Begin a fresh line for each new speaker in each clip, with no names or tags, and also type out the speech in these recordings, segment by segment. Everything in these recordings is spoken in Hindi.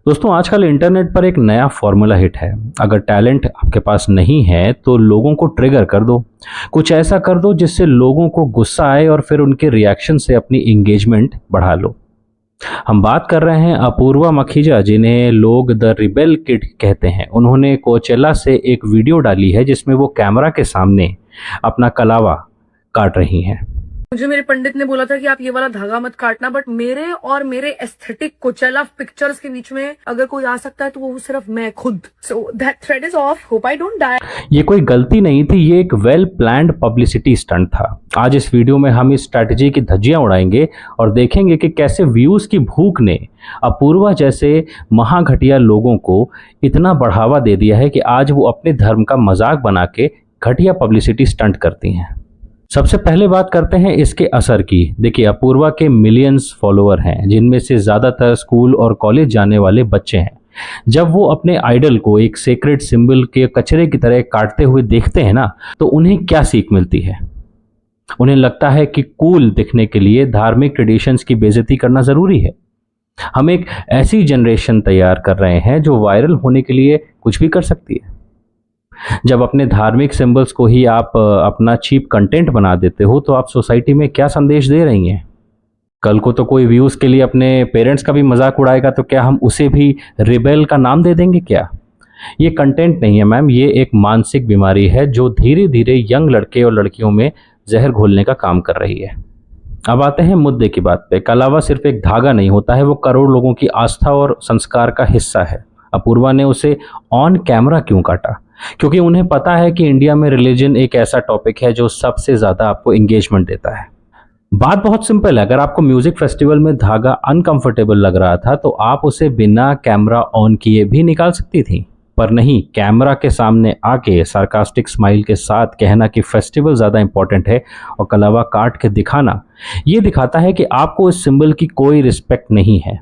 दोस्तों आजकल इंटरनेट पर एक नया फॉर्मूला हिट है। अगर टैलेंट आपके पास नहीं है तो लोगों को ट्रिगर कर दो, कुछ ऐसा कर दो जिससे लोगों को गुस्सा आए और फिर उनके रिएक्शन से अपनी इंगेजमेंट बढ़ा लो। हम बात कर रहे हैं अपूर्वा मखीजा, जिन्हें लोग द रिबेल किड कहते हैं। उन्होंने कोचेला से एक वीडियो डाली है जिसमें वो कैमरा के सामने अपना कलावा काट रही हैं।
मुझे मेरे पंडित ने बोला था कि आप ये वाला धागा मत काटना, बट मेरे और मेरे एस्थेटिक कोचेला पिक्चर्स के बीच में अगर कोई आ सकता है तो वो सिर्फ मैं खुद। So that thread is off, hope I don't die.
ये कोई गलती नहीं थी, ये एक वेल प्लान्ड पब्लिसिटी स्टंट था। आज इस वीडियो में हम इस स्ट्रैटेजी की धज्जियां उड़ाएंगे और देखेंगे कि कैसे व्यूज की भूख ने अपूर्वा जैसे महाघटिया लोगों को इतना बढ़ावा दे दिया है कि आज वो अपने धर्म का मजाक बना के घटिया पब्लिसिटी स्टंट करती हैं। सबसे पहले बात करते हैं इसके असर की। देखिए, अपूर्वा के मिलियंस फॉलोअर हैं, जिनमें से ज़्यादातर स्कूल और कॉलेज जाने वाले बच्चे हैं। जब वो अपने आइडल को एक सेक्रेट सिंबल के कचरे की तरह काटते हुए देखते हैं ना, तो उन्हें क्या सीख मिलती है? उन्हें लगता है कि कूल दिखने के लिए धार्मिक ट्रेडिशंस की बेइज्जती करना ज़रूरी है। हम एक ऐसी जनरेशन तैयार कर रहे हैं जो वायरल होने के लिए कुछ भी कर सकती है। जब अपने धार्मिक सिंबल्स को ही आप अपना चीप कंटेंट बना देते हो तो आप सोसाइटी में क्या संदेश दे रही हैं? कल को तो कोई व्यूज़ के लिए अपने पेरेंट्स का भी मजाक उड़ाएगा तो क्या हम उसे भी रिबेल का नाम दे देंगे क्या? ये कंटेंट नहीं है मैम, ये एक मानसिक बीमारी है जो धीरे धीरे यंग लड़के और लड़कियों में जहर घोलने का काम कर रही है। अब आते हैं मुद्दे की बात पे। कलावा सिर्फ एक धागा नहीं होता है, वो करोड़ लोगों की आस्था और संस्कार का हिस्सा है। अपूर्वा ने उसे ऑन कैमरा क्यों काटा? क्योंकि उन्हें पता है कि इंडिया में रिलीजन एक ऐसा टॉपिक है जो सबसे ज़्यादा आपको इंगेजमेंट देता है। बात बहुत सिंपल है, अगर आपको म्यूजिक फेस्टिवल में धागा अनकंफर्टेबल लग रहा था तो आप उसे बिना कैमरा ऑन किए भी निकाल सकती थी, पर नहीं, कैमरा के सामने आके सार्कास्टिक स्माइल के साथ कहना कि फेस्टिवल ज़्यादा इंपॉर्टेंट है और कलावा काट के दिखाना, ये दिखाता है कि आपको इस सिंबल की कोई रिस्पेक्ट नहीं है।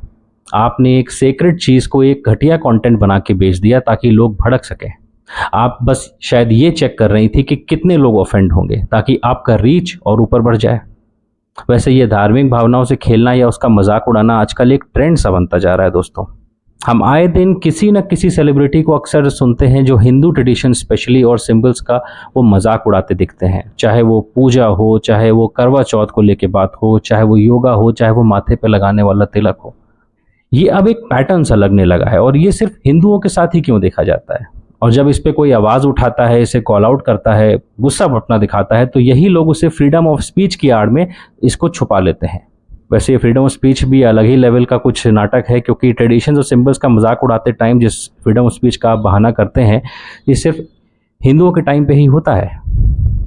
आपने एक सेक्रेट चीज़ को एक घटिया कंटेंट बना के बेच दिया ताकि लोग भड़क सकें। आप बस शायद ये चेक कर रही थी कि कितने लोग ऑफेंड होंगे ताकि आपका रीच और ऊपर बढ़ जाए। वैसे ये धार्मिक भावनाओं से खेलना या उसका मजाक उड़ाना आजकल एक ट्रेंड सा बनता जा रहा है दोस्तों। हम आए दिन किसी न किसी सेलिब्रिटी को अक्सर सुनते हैं जो हिंदू ट्रेडिशन स्पेशली और सिंबल्स का वो मजाक उड़ाते दिखते हैं। चाहे वो पूजा हो, चाहे वो करवा चौथ को लेके बात हो, चाहे वो योगा हो, चाहे वो माथे पे लगाने वाला तिलक हो। ये अब एक पैटर्न सा लगने लगा है और ये सिर्फ हिंदुओं के साथ ही क्यों देखा जाता है? और जब इस पे कोई आवाज़ उठाता है, इसे कॉल आउट करता है, गुस्सा अपना दिखाता है, तो यही लोग उसे फ्रीडम ऑफ स्पीच की आड़ में इसको छुपा लेते हैं। वैसे ये फ्रीडम ऑफ स्पीच भी अलग ही लेवल का कुछ नाटक है, क्योंकि ट्रेडिशंस और सिंबल्स का मजाक उड़ाते टाइम जिस फ्रीडम ऑफ स्पीच का आप बहाना करते हैं, ये सिर्फ हिंदुओं के टाइम पे ही होता है।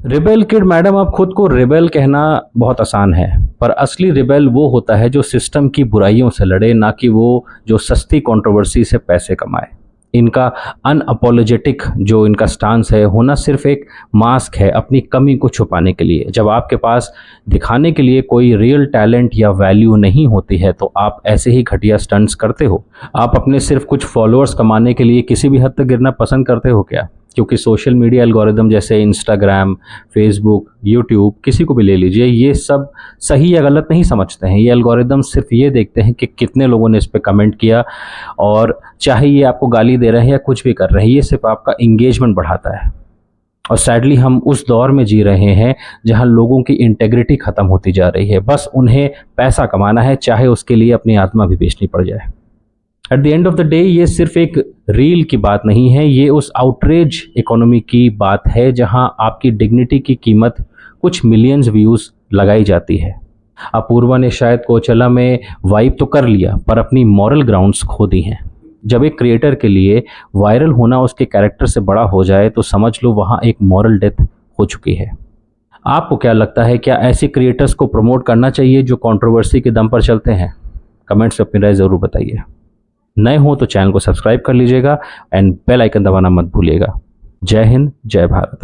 रिबेल किड मैडम, आप खुद को रिबेल कहना बहुत आसान है, पर असली रिबेल वो होता है जो सिस्टम की बुराइयों से लड़े, ना कि वो जो सस्ती कंट्रोवर्सी से पैसे कमाए। इनका अनअपोलोजेटिक जो इनका स्टांस है होना सिर्फ एक मास्क है अपनी कमी को छुपाने के लिए। जब आपके पास दिखाने के लिए कोई रियल टैलेंट या वैल्यू नहीं होती है तो आप ऐसे ही घटिया स्टंट्स करते हो। आप अपने सिर्फ कुछ फॉलोअर्स कमाने के लिए किसी भी हद तक गिरना पसंद करते हो क्या? क्योंकि सोशल मीडिया एल्गोरिदम जैसे इंस्टाग्राम, फेसबुक, यूट्यूब, किसी को भी ले लीजिए, ये सब सही या गलत नहीं समझते हैं। ये एल्गोरिदम सिर्फ ये देखते हैं कि कितने लोगों ने इस पर कमेंट किया, और चाहे ये आपको गाली दे रहे हैं या कुछ भी कर रहे हैं, ये सिर्फ आपका इंगेजमेंट बढ़ाता है। और सैडली हम उस दौर में जी रहे हैं जहां लोगों की इंटेग्रिटी ख़त्म होती जा रही है। बस उन्हें पैसा कमाना है, चाहे उसके लिए अपनी आत्मा भी बेचनी पड़ जाए। At the end of the day ये सिर्फ एक रील की बात नहीं है, ये उस आउटरेज इकोनॉमी की बात है जहां आपकी डिग्निटी की कीमत कुछ मिलियंस व्यूज़ लगाई जाती है। अपूर्वा ने शायद कोचेला में वाइब तो कर लिया, पर अपनी मॉरल ग्राउंड्स खो दी हैं। जब एक क्रिएटर के लिए वायरल होना उसके कैरेक्टर से बड़ा हो जाए तो समझ लो वहाँ एक मॉरल डेथ हो चुकी है। आपको क्या लगता है, क्या ऐसे क्रिएटर्स को प्रमोट करना चाहिए जो कंट्रोवर्सी के दम पर चलते हैं? कमेंट्स में अपनी राय ज़रूर बताइए। नए हो तो चैनल को सब्सक्राइब कर लीजिएगा एंड बेल आइकन दबाना मत भूलिएगा। जय हिंद, जय भारत।